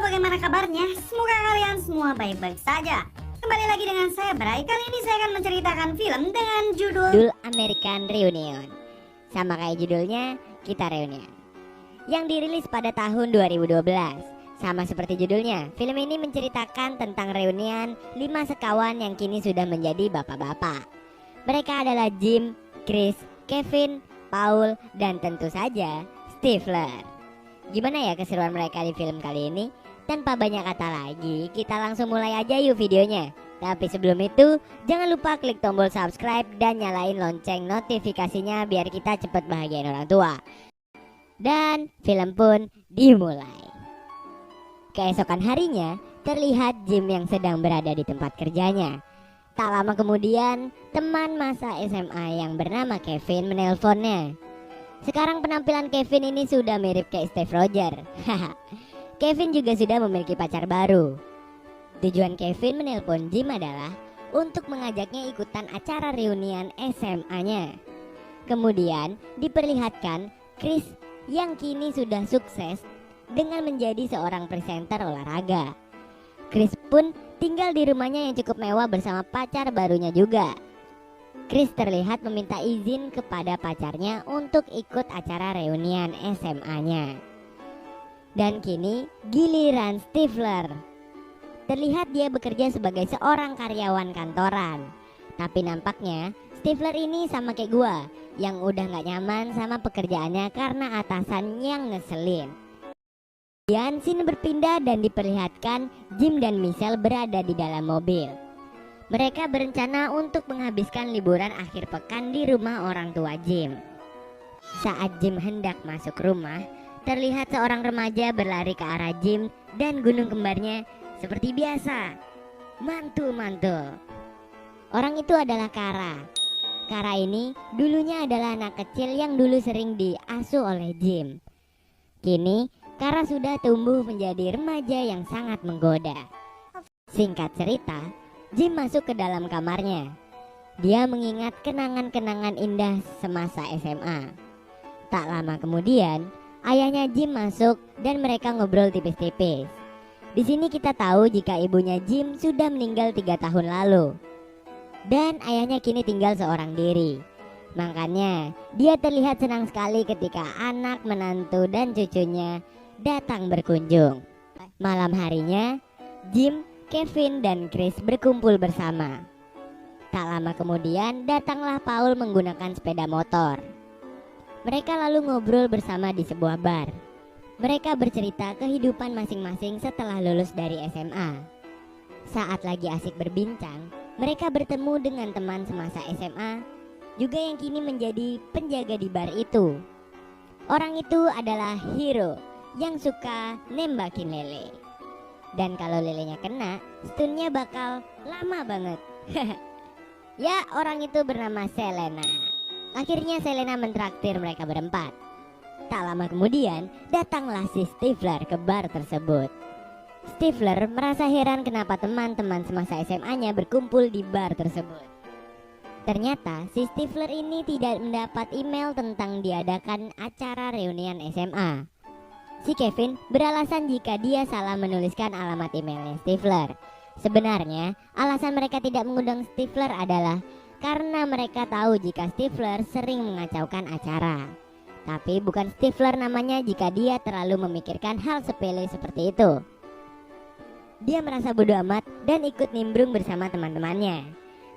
bagaimana kabarnya? Semoga kalian semua baik-baik saja. Kembali lagi dengan saya Bray. Kali ini saya akan menceritakan film dengan judul American Reunion. Sama kayak judulnya, kita reunion. Yang dirilis pada tahun 2012. Sama seperti judulnya, film ini menceritakan tentang reunian 5 sekawan yang kini sudah menjadi bapak-bapak. Mereka adalah Jim, Chris, Kevin, Paul, dan tentu saja Stifler. Gimana ya keseruan mereka di film kali ini? Tanpa banyak kata lagi, kita langsung mulai aja yuk videonya. Tapi sebelum itu, jangan lupa klik tombol subscribe dan nyalain lonceng notifikasinya biar kita cepet bahagiain orang tua. Dan film pun dimulai. Keesokan harinya, terlihat Jim yang sedang berada di tempat kerjanya. Tak lama kemudian, teman masa SMA yang bernama Kevin menelponnya. Sekarang penampilan Kevin ini sudah mirip kayak Steve Rogers. Kevin juga sudah memiliki pacar baru. Tujuan Kevin menelpon Jim adalah untuk mengajaknya ikutan acara reunian SMA-nya. Kemudian diperlihatkan Chris yang kini sudah sukses dengan menjadi seorang presenter olahraga. Chris pun tinggal di rumahnya yang cukup mewah bersama pacar barunya juga. Chris terlihat meminta izin kepada pacarnya untuk ikut acara reunian SMA-nya. Dan kini giliran Stifler. Terlihat dia bekerja sebagai seorang karyawan kantoran. Tapi nampaknya Stifler ini sama kayak gua, yang udah gak nyaman sama pekerjaannya karena atasan yang ngeselin. Kemudian scene berpindah dan diperlihatkan Jim dan Michelle berada di dalam mobil. Mereka berencana untuk menghabiskan liburan akhir pekan di rumah orang tua Jim. Saat Jim hendak masuk rumah, terlihat seorang remaja berlari ke arah Jim dan gunung kembarnya seperti biasa. Mantul-mantul. Orang itu adalah Kara. Kara ini dulunya adalah anak kecil yang dulu sering diasuh oleh Jim. Kini Kara sudah tumbuh menjadi remaja yang sangat menggoda. Singkat cerita, Jim masuk ke dalam kamarnya. Dia mengingat kenangan-kenangan indah semasa SMA. Tak lama kemudian, ayahnya Jim masuk dan mereka ngobrol tipis-tipis. Di sini kita tahu jika ibunya Jim sudah meninggal 3 tahun lalu. Dan ayahnya kini tinggal seorang diri. Makanya dia terlihat senang sekali ketika anak, menantu, dan cucunya datang berkunjung. Malam harinya, Jim, Kevin dan Chris berkumpul bersama. Tak lama kemudian datanglah Paul menggunakan sepeda motor. Mereka lalu ngobrol bersama di sebuah bar. Mereka bercerita kehidupan masing-masing setelah lulus dari SMA. Saat lagi asik berbincang, mereka bertemu dengan teman semasa SMA, juga yang kini menjadi penjaga di bar itu. Orang itu adalah Hiro yang suka nembakin lele. Dan kalau lelenya kena, stunnya bakal lama banget. Ya, orang itu bernama Selena. Akhirnya Selena mentraktir mereka berempat. Tak lama kemudian, datanglah si Stifler ke bar tersebut. Stifler merasa heran kenapa teman-teman semasa SMA-nya berkumpul di bar tersebut. Ternyata si Stifler ini tidak mendapat email tentang diadakan acara reunian SMA. Si Kevin beralasan jika dia salah menuliskan alamat emailnya Stifler. Sebenarnya alasan mereka tidak mengundang Stifler adalah karena mereka tahu jika Stifler sering mengacaukan acara. Tapi bukan Stifler namanya jika dia terlalu memikirkan hal sepele seperti itu. Dia merasa bodoh amat dan ikut nimbrung bersama teman-temannya.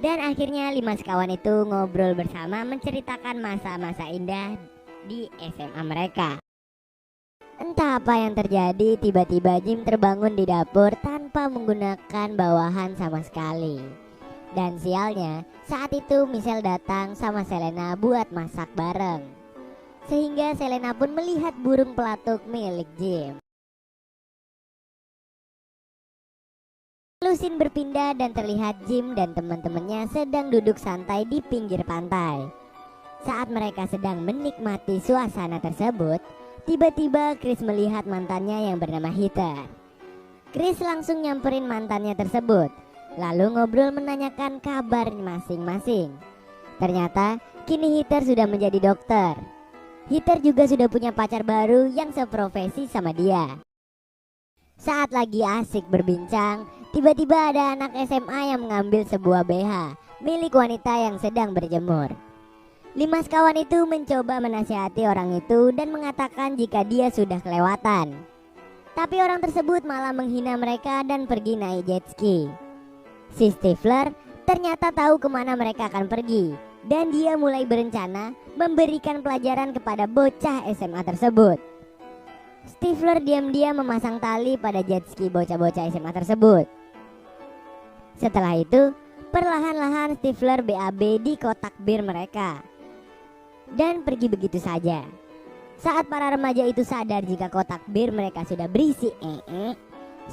Dan akhirnya 5 sekawan itu ngobrol bersama menceritakan masa-masa indah di SMA mereka. Entah apa yang terjadi, tiba-tiba Jim terbangun di dapur tanpa menggunakan bawahan sama sekali. Dan sialnya, saat itu Michelle datang sama Selena buat masak bareng. Sehingga Selena pun melihat burung pelatuk milik Jim. Lalu scene berpindah dan terlihat Jim dan teman-temannya sedang duduk santai di pinggir pantai. Saat mereka sedang menikmati suasana tersebut, tiba-tiba Chris melihat mantannya yang bernama Heather. Chris langsung nyamperin mantannya tersebut, lalu ngobrol menanyakan kabar masing-masing. Ternyata kini Heather sudah menjadi dokter. Heather juga sudah punya pacar baru yang seprofesi sama dia. Saat lagi asik berbincang, tiba-tiba ada anak SMA yang mengambil sebuah BH milik wanita yang sedang berjemur. 5 sekawan itu mencoba menasihati orang itu dan mengatakan jika dia sudah kelewatan. Tapi orang tersebut malah menghina mereka dan pergi naik jet ski. Si Stifler ternyata tahu kemana mereka akan pergi, dan dia mulai berencana memberikan pelajaran kepada bocah SMA tersebut. Stifler diam-diam memasang tali pada jet ski bocah-bocah SMA tersebut. Setelah itu, perlahan-lahan Stifler BAB di kotak bir mereka dan pergi begitu saja. Saat para remaja itu sadar jika kotak bir mereka sudah berisi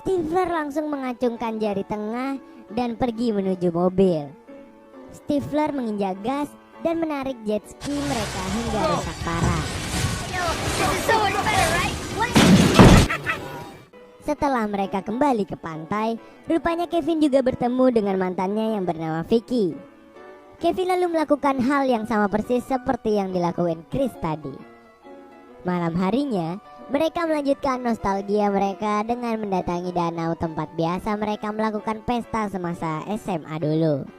Stifler langsung mengacungkan jari tengah dan pergi menuju mobil. Stifler menginjak gas dan menarik jet ski mereka hingga rusak parah. Setelah mereka kembali ke pantai, rupanya Kevin juga bertemu dengan mantannya yang bernama Vicky. Kevin lalu melakukan hal yang sama persis seperti yang dilakukan Chris tadi. Malam harinya, mereka melanjutkan nostalgia mereka dengan mendatangi danau tempat biasa mereka melakukan pesta semasa SMA dulu.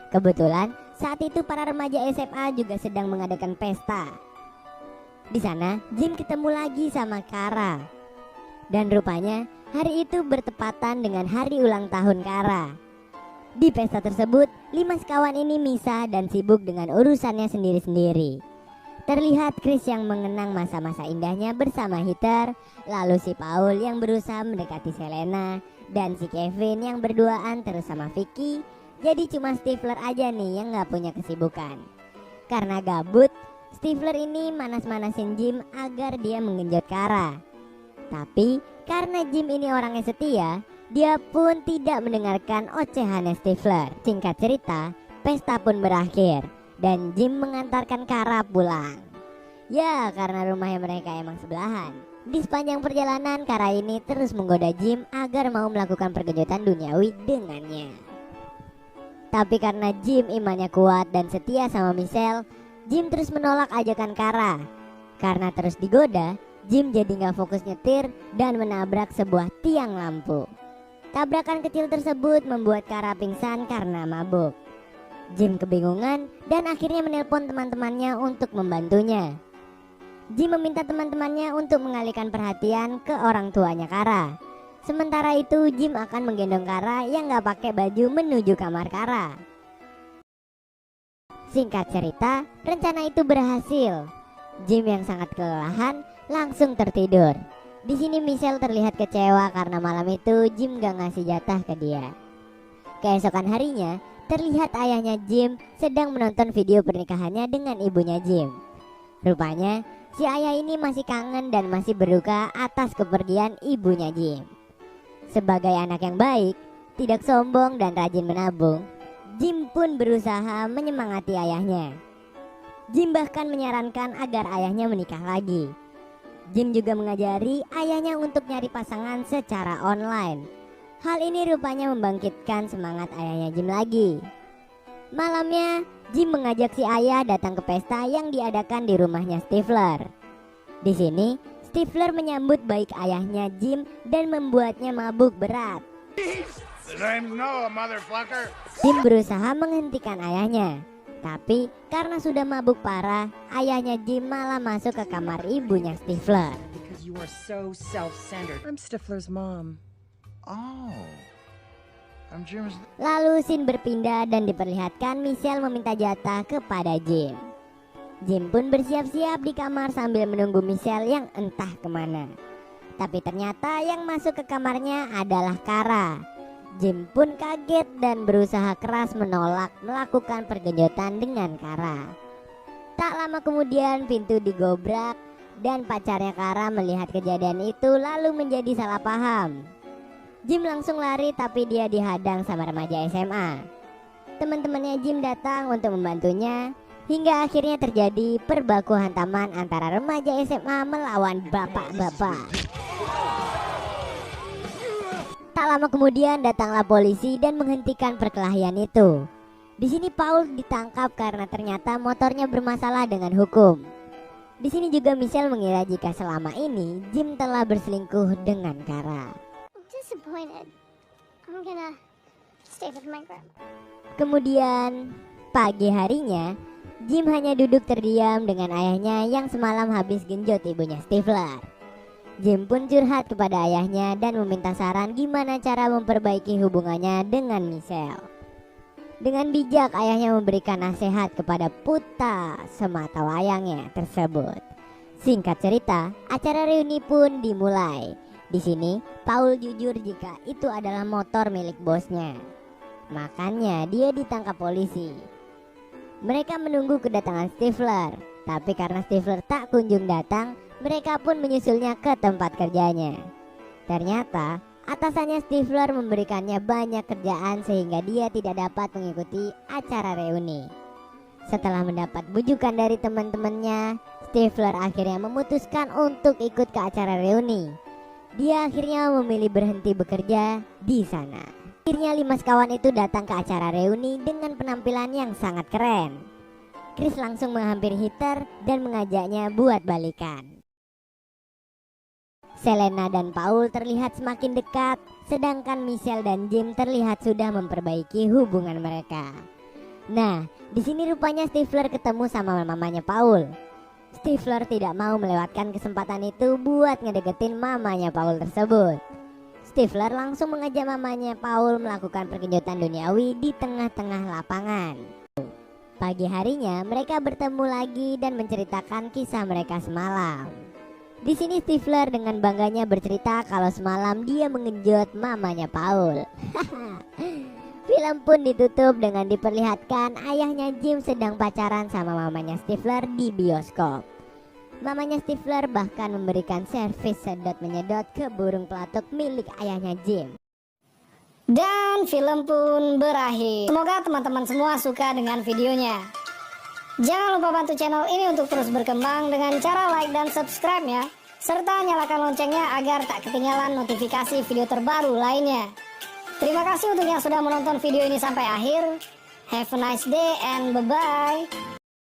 Kebetulan saat itu para remaja SMA juga sedang mengadakan pesta. Di sana, Jim ketemu lagi sama Kara. Dan rupanya hari itu bertepatan dengan hari ulang tahun Kara. Di pesta tersebut, 5 sekawan ini misah dan sibuk dengan urusannya sendiri-sendiri. Terlihat Chris yang mengenang masa-masa indahnya bersama Heather, lalu si Paul yang berusaha mendekati Selena, dan si Kevin yang berduaan terus sama Vicky. Jadi cuma Stifler aja nih yang gak punya kesibukan. Karena gabut, Stifler ini manas-manasin Jim agar dia menggenjot Kara. Tapi karena Jim ini orangnya setia, dia pun tidak mendengarkan ocehannya Stifler. Singkat cerita, pesta pun berakhir dan Jim mengantarkan Kara pulang. Ya, karena rumahnya mereka emang sebelahan. Di sepanjang perjalanan, Kara ini terus menggoda Jim agar mau melakukan pergenjotan duniawi dengannya. Tapi karena Jim imannya kuat dan setia sama Michelle, Jim terus menolak ajakan Kara. Karena terus digoda, Jim jadi gak fokus nyetir dan menabrak sebuah tiang lampu. Tabrakan kecil tersebut membuat Kara pingsan karena mabuk. Jim kebingungan dan akhirnya menelpon teman-temannya untuk membantunya. Jim meminta teman-temannya untuk mengalihkan perhatian ke orang tuanya Kara. Sementara itu Jim akan menggendong Kara yang gak pakai baju menuju kamar Kara. Singkat cerita, rencana itu berhasil. Jim yang sangat kelelahan langsung tertidur. Di sini Michelle terlihat kecewa karena malam itu Jim gak ngasih jatah ke dia. Keesokan harinya, terlihat ayahnya Jim sedang menonton video pernikahannya dengan ibunya Jim. Rupanya, si ayah ini masih kangen dan masih berduka atas kepergian ibunya Jim. Sebagai anak yang baik, tidak sombong dan rajin menabung, Jim pun berusaha menyemangati ayahnya. Jim bahkan menyarankan agar ayahnya menikah lagi. Jim juga mengajari ayahnya untuk nyari pasangan secara online. Hal ini rupanya membangkitkan semangat ayahnya Jim lagi. Malamnya, Jim mengajak si ayah datang ke pesta yang diadakan di rumahnya Stifler. Di sini, Stifler menyambut baik ayahnya Jim dan membuatnya mabuk berat. Jim berusaha menghentikan ayahnya. Tapi karena sudah mabuk parah, ayahnya Jim malah masuk ke kamar ibunya Stifler. Because you are so self-centered. I'm Stifler's mom. Oh, I'm Jim's. Lalu scene berpindah dan diperlihatkan Michelle meminta jatah kepada Jim. Jim pun bersiap-siap di kamar sambil menunggu Michelle yang entah kemana. Tapi ternyata yang masuk ke kamarnya adalah Kara. Jim pun kaget dan berusaha keras menolak melakukan pergenjotan dengan Kara. Tak lama kemudian pintu digobrak dan pacarnya Kara melihat kejadian itu lalu menjadi salah paham. Jim langsung lari tapi dia dihadang sama remaja SMA. Teman-temannya Jim datang untuk membantunya hingga akhirnya terjadi perbaku hantaman antara remaja SMA melawan bapak-bapak. Tak lama kemudian datanglah polisi dan menghentikan perkelahian itu. Di sini Paul ditangkap karena ternyata motornya bermasalah dengan hukum. Di sini juga Michelle mengira jika selama ini Jim telah berselingkuh dengan Kara. disappointed. I'm gonna stay with my grandma. Kemudian pagi harinya, Jim hanya duduk terdiam dengan ayahnya yang semalam habis genjot ibunya Stifler. Jim pun curhat kepada ayahnya dan meminta saran gimana cara memperbaiki hubungannya dengan Michelle. Dengan bijak ayahnya memberikan nasihat kepada putra semata wayangnya tersebut. Singkat cerita, acara reuni pun dimulai. Di sini, Paul jujur jika itu adalah motor milik bosnya. Makanya dia ditangkap polisi. Mereka menunggu kedatangan Stifler, tapi karena Stifler tak kunjung datang, mereka pun menyusulnya ke tempat kerjanya. Ternyata atasannya Stifler memberikannya banyak kerjaan sehingga dia tidak dapat mengikuti acara reuni. Setelah mendapat bujukan dari teman-temannya, Stifler akhirnya memutuskan untuk ikut ke acara reuni. Dia akhirnya memilih berhenti bekerja di sana. Akhirnya 5 sekawan itu datang ke acara reuni dengan penampilan yang sangat keren. Chris langsung menghampiri Heather dan mengajaknya buat balikan. Selena dan Paul terlihat semakin dekat, sedangkan Michelle dan Jim terlihat sudah memperbaiki hubungan mereka. Nah, di sini rupanya Stifler ketemu sama mamanya Paul. Stifler tidak mau melewatkan kesempatan itu buat ngedeketin mamanya Paul tersebut. Stifler langsung mengajak mamanya Paul melakukan pergenjotan duniawi di tengah-tengah lapangan. Pagi harinya mereka bertemu lagi dan menceritakan kisah mereka semalam. Di sini Stifler dengan bangganya bercerita kalau semalam dia mengenjot mamanya Paul. Film pun ditutup dengan diperlihatkan ayahnya Jim sedang pacaran sama mamanya Stifler di bioskop. Mamanya Stifler bahkan memberikan servis sedot menyedot ke burung pelatuk milik ayahnya Jim. Dan film pun berakhir. Semoga teman-teman semua suka dengan videonya. Jangan lupa bantu channel ini untuk terus berkembang dengan cara like dan subscribe ya. Serta nyalakan loncengnya agar tak ketinggalan notifikasi video terbaru lainnya. Terima kasih untuk yang sudah menonton video ini sampai akhir. Have a nice day and bye-bye.